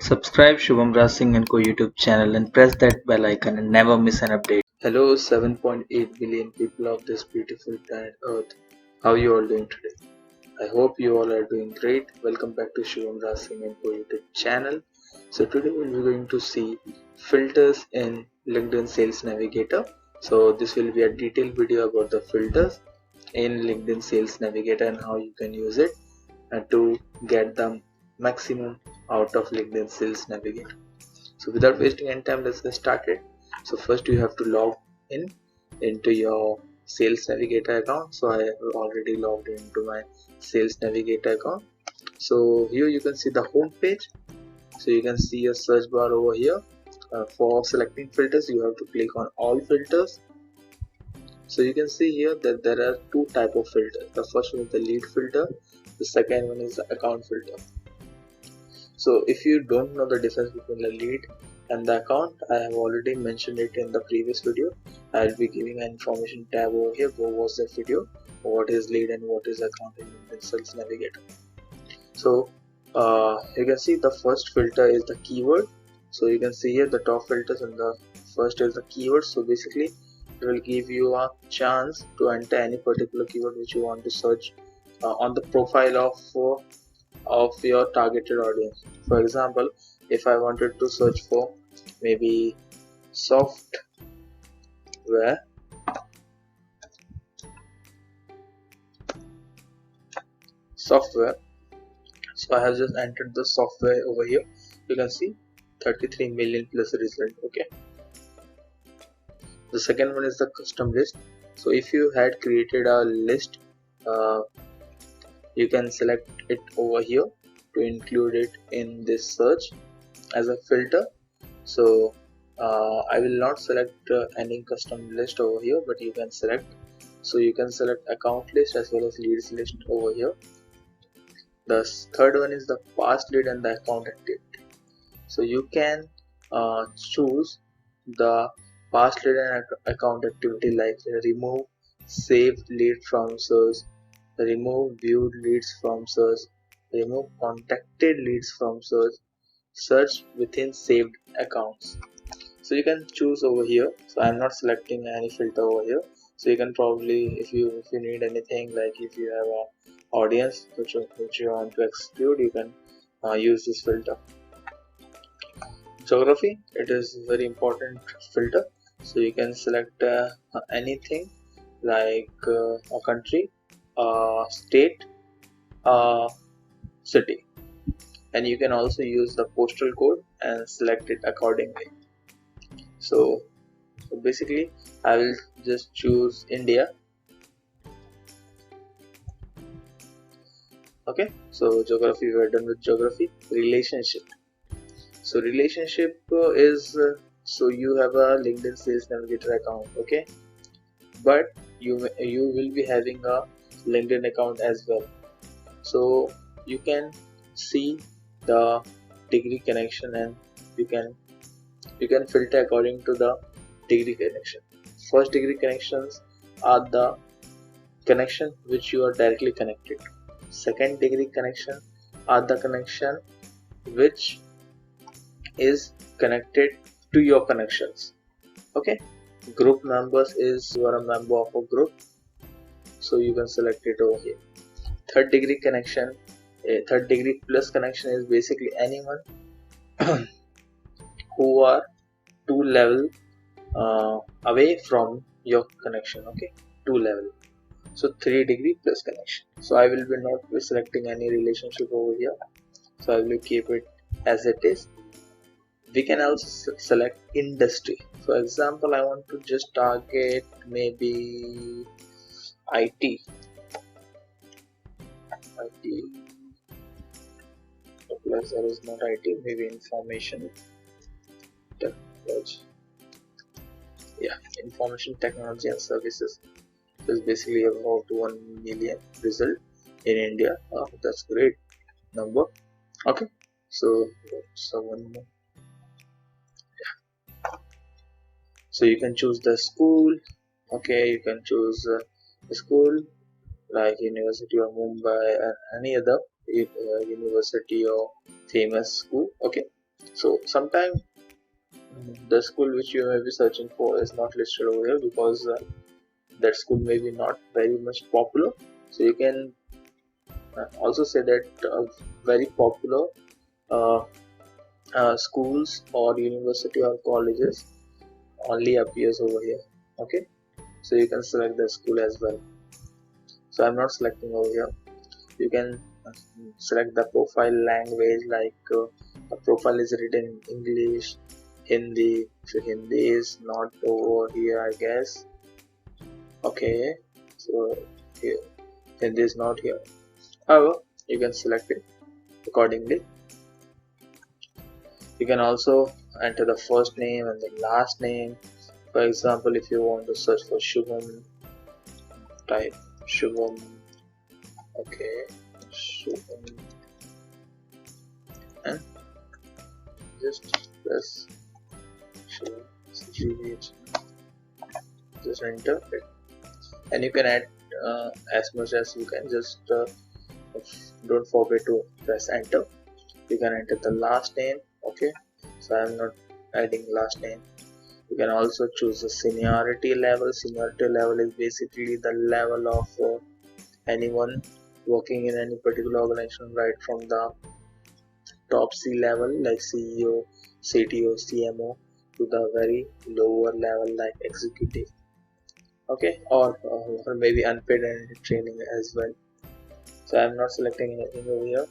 Subscribe Shubham Raj Singh and Co YouTube channel and press that bell icon and never miss an update. Hello 7.8 billion people of this beautiful planet Earth. How you all doing today? I hope you all are doing great. Welcome back to Shubham Raj Singh and Co YouTube channel. So today we'll be going to see filters in LinkedIn Sales Navigator. So this will be a detailed video about the filters in LinkedIn Sales Navigator and how you can use it to get the maximum out of LinkedIn Sales Navigator. So without wasting any time, let's get started. So first you have to log in into your Sales Navigator account. So I have already logged into my Sales Navigator account. So here you can see the home page. So you can see a search bar over here. For selecting filters, you have to click on all filters. So you can see here that there are two type of filters. The first one is the lead filter. The second one is the account filter. So if you don't know the difference between the lead and the account, I have already mentioned it in the previous video. I will be giving an information tab over here. Go watch that video. What is lead and what is account in LinkedIn Sales Navigator. So you can see the first filter is the keyword. So you can see here the top filters, and the first is the keyword. So basically it will give you a chance to enter any particular keyword which you want to search on the profile of your targeted audience. For example, if I wanted to search for maybe software, so I have just entered the software over here. You can see 33 million plus result. Okay, the second one is the custom list. So if you had created a list, you can select it over here to include it in this search as a filter. So I will not select any custom list over here, but you can select. So you can select account list as well as leads list over here. The third one is the past lead and the account activity. So you can choose the past lead and account activity, like remove saved lead from search, remove viewed leads from search, remove contacted leads from search, search within saved accounts. So you can choose over here. So I'm not selecting any filter over here. So you can probably, if you need anything, like if you have a audience which you want to exclude, you can use this filter. Geography, it is very important filter. So you can select anything like a country, state, city, and you can also use the postal code and select it accordingly. So basically I will just choose India. Okay, so geography, we are done with geography. Relationship. So relationship is so you have a LinkedIn Sales Navigator account, okay, but you will be having a LinkedIn account as well. So you can see the degree connection, and you can filter according to the degree connection. First degree connections are the connection which you are directly connected to. Second degree connection are the connection which is connected to your connections. Okay, group members is you are a member of a group, so you can select it over here. Third degree connection, third degree plus connection is basically anyone who are two level away from your connection. Okay, two level. So 3 degree plus connection. So I will be not be selecting any relationship over here. So I will keep it as it is. We can also select industry. For example, I want to just target maybe IT. Plus there is not IT, maybe information technology. Yeah, information technology and services. So it's basically about 1 million result in India. Oh, that's great number. Okay, so one more. So you can choose the school. Okay, you can choose the school like University of Mumbai and any other university or famous school. Okay, So sometimes the school which you may be searching for is not listed over here because that school may be not very much popular. So you can also say that very popular uh, schools or university or colleges only appears over here. Okay, so you can select the school as well. So I'm not selecting over here. You can select the profile language, like the profile is written in English, Hindi. So Hindi is not over here, I guess. Okay, so here Hindi is not here. However, you can select it accordingly. You can also enter the first name and the last name. For example, if you want to search for Shubham, type Shubham. Okay, Shubham, and just press Shubham, GH, just enter it, and you can add as much as you can. Just don't forget to press enter. You can enter the last name. Okay, so I'm not adding last name. You can also choose the seniority level. Seniority level is basically the level of anyone working in any particular organization, right from the top C level like CEO, CTO, CMO to the very lower level like executive. Okay, or maybe unpaid and training as well. So I'm not selecting anything over here.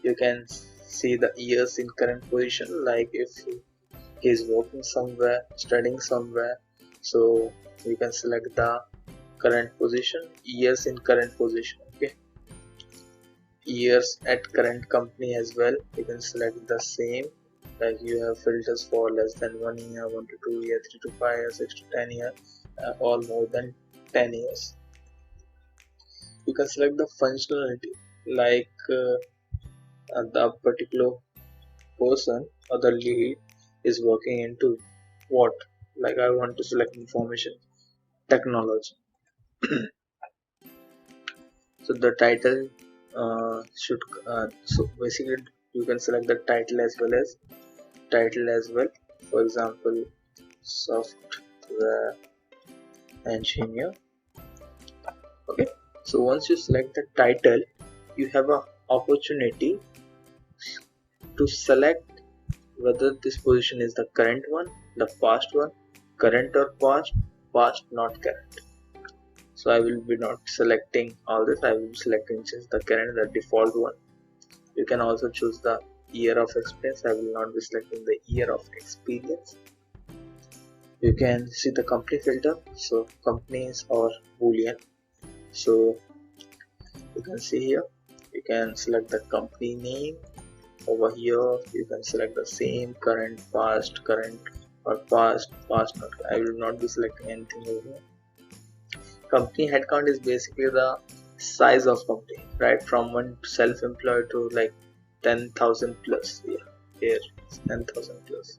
You can see the years in current position, like if he is working somewhere, studying somewhere. So you can select the current position, years in current position. Okay, years at current company as well. You can select the same, like you have filters for less than 1 year, 1 to 2 years, 3 to 5 years, 6 to 10 years, or more than 10 years. You can select the functionality, like the particular person or the lead is working into what. Like I want to select information technology. So the title should so basically you can select the title as well as for example software engineer. Okay, so once you select the title, you have a opportunity to select whether this position is the current one, the past one, current or past, past not current. So I will be not selecting all this. I will be selecting just the current, the default one. You can also choose the year of experience. I will not be selecting the year of experience. You can see the company filter. So companies or boolean. So you can see here. You can select the company name. Over here you can select the same current, past, current, or past, past not. I will not be selecting anything over here. Company headcount is basically the size of company, right? From one self-employed to like 10,000 plus. Here 10,000 plus.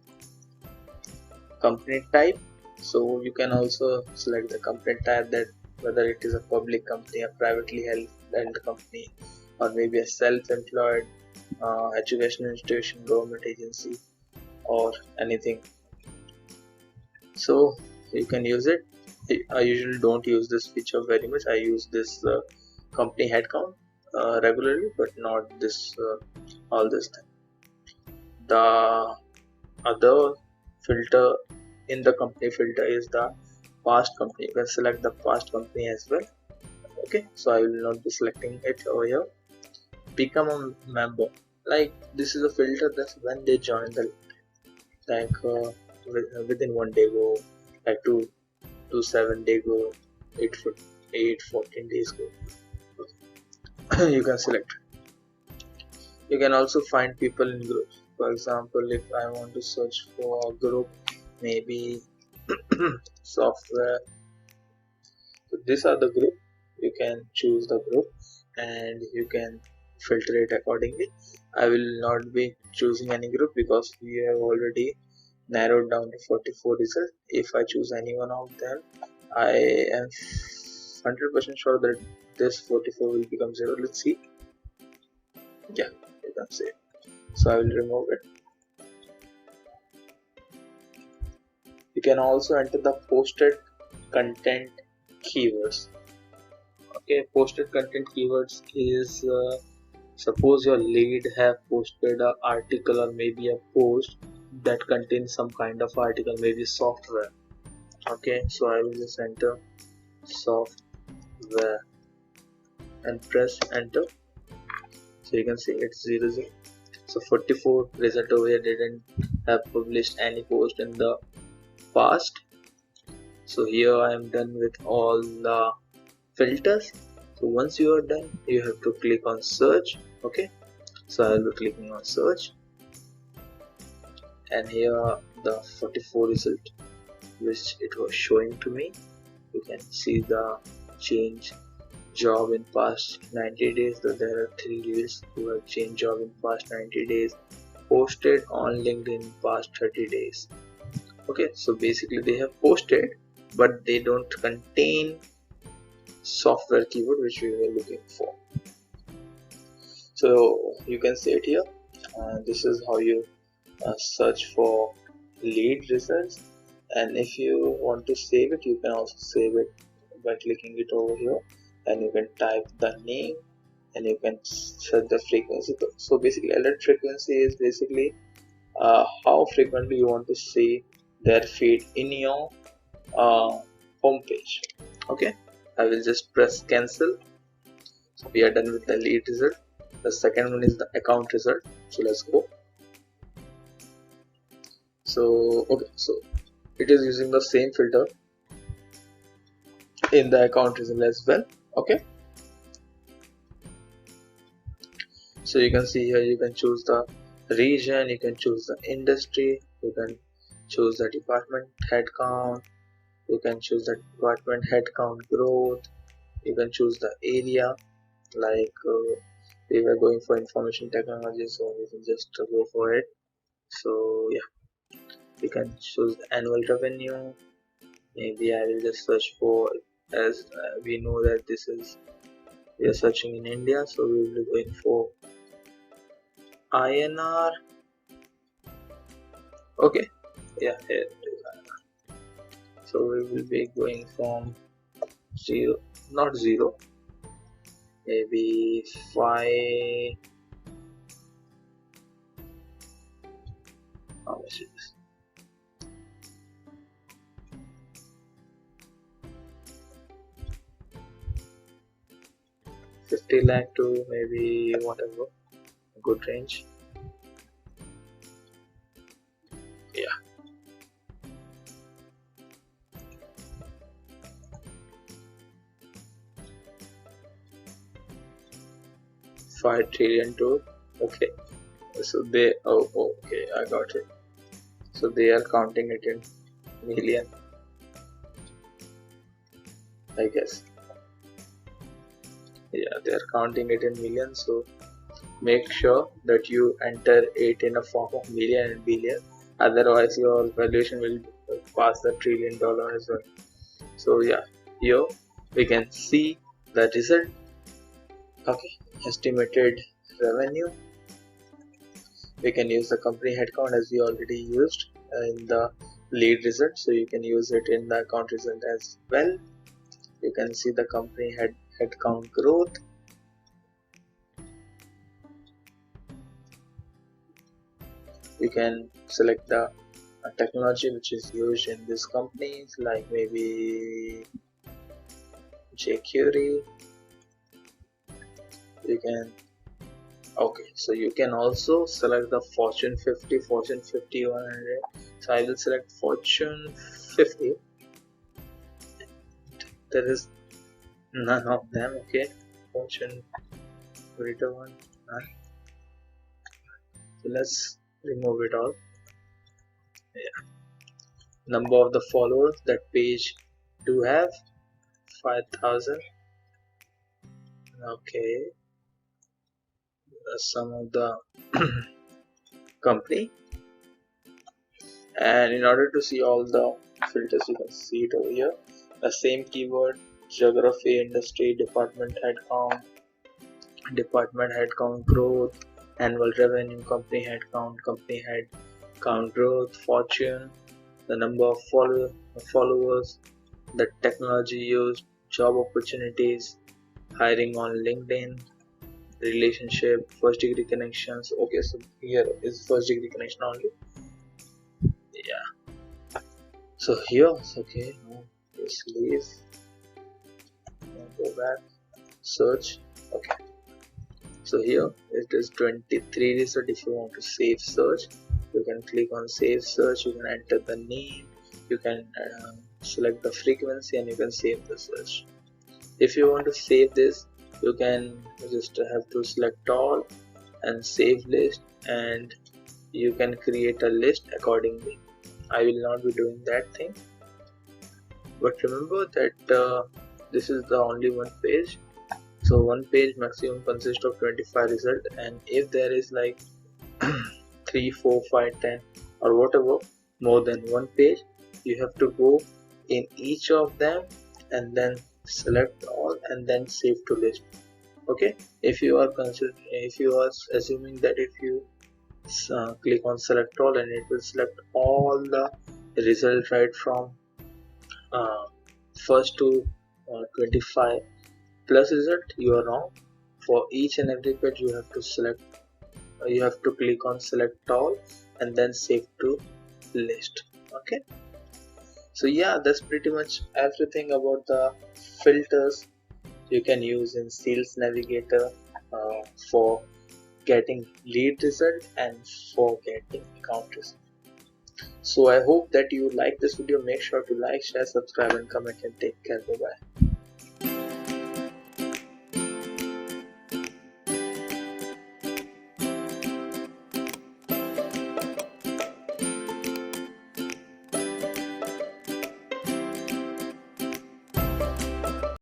Company type. So you can also select the company type, that whether it is a public company, a privately held company, or maybe a self-employed education institution, government agency, or anything. So you can use it. I usually don't use this feature very much. I use this company headcount regularly, but not this all this thing. The other filter in the company filter is the past company. You can select the past company as well. Okay, so I will not be selecting it over here. Become a member. Like this is a filter that when they join the, like within 1 day go, like 2 to 7 day go, 14 days go. You can select. You can also find people in groups. For example, if I want to search for a group, maybe software. So these are the group. You can choose the group and you can filter it accordingly. I will not be choosing any group because we have already narrowed down to 44 results. If I choose any one of them, I am 100% sure that this 44 will become 0. Let's see. Yeah, you can see. So I will remove it. You can also enter the posted content keywords. Okay, posted content keywords is suppose your lead have posted an article or maybe a post that contains some kind of article, maybe software. Okay, so I will just enter software and press enter. So you can see it's 0, 0. So 44 result over here didn't have published any post in the past. So here I am done with all the filters. So once you are done, you have to click on search. Okay, so I will be clicking on search, and here the 44 result which it was showing to me. You can see the change job in past 90 days. So there are 3 reels who have changed job in past 90 days, posted on LinkedIn in past 30 days. Okay, so basically they have posted, but they don't contain software keyword which we were looking for. So you can see it here. This is how you search for lead results, and if you want to save it, you can also save it by clicking it over here, and you can type the name and you can set the frequency. So basically alert frequency is basically how frequently you want to see their feed in your home page. Okay, I will just press cancel. So we are done with the lead result. The second one is the account result. So let's go. So okay, so it is using the same filter in the account result as well. Okay, so you can see here, you can choose the region, you can choose the industry, you can choose the department headcount, you can choose the department headcount growth, you can choose the area, like we were going for information technology, so we can just go for it. So yeah, you can choose the annual revenue. Maybe I will just search for, as we know that this is, we are searching in India, so we will be going for INR. Okay, yeah, here it is INR. So we will be going from 0, not 0, maybe 5. How much is this? $50 lakh to maybe whatever, a good range. Yeah. $5 trillion to, okay. So they, okay, I got it. So they are counting it in million, I guess. Yeah, they are counting it in millions. So make sure that you enter it in a form of million and billion. Otherwise, your valuation will pass the $1 trillion as well. So yeah, here we can see the result. Okay, estimated revenue. We can use the company headcount as we already used in the lead result, so you can use it in the account result as well. You can see the company headcount growth. You can select the technology which is used in these companies, like maybe jQuery. You can, okay, so you can also select the Fortune 50, Fortune 50, 100. So I will select Fortune 50. There is none of them. Okay, Fortune greater one, none. So let's remove it all. Yeah. Number of the followers that page do have 5,000. Okay, some of the company, and in order to see all the filters, you can see it over here. The same keyword: geography, industry, department headcount growth, annual revenue, company headcount growth, fortune, the number of followers, the technology used, job opportunities, hiring on LinkedIn, relationship, first degree connections. Okay, so here is first degree connection only. Yeah. So here, okay, now just leave, now go back, search. Okay. So here it is 23 result. If you want to save search, you can click on save search. You can enter the name. You can select the frequency and you can save the search. If you want to save this, you can just have to select all and save list, and you can create a list accordingly. I will not be doing that thing, but remember that this is the only one page. So one page maximum consists of 25 result, and if there is like 3, 4, 5, 10 or whatever more than one page, you have to go in each of them and then select all and then save to list. Okay, if you are assuming that if you click on select all and it will select all the result right from uh, first to 25 plus result, you are wrong. For each and every page you have to you have to click on select all and then save to list. Okay, so yeah, that's pretty much everything about the filters you can use in Sales Navigator for getting lead result and for getting account result. So I hope that you like this video. Make sure to like, share, subscribe and comment, and take care. Bye bye.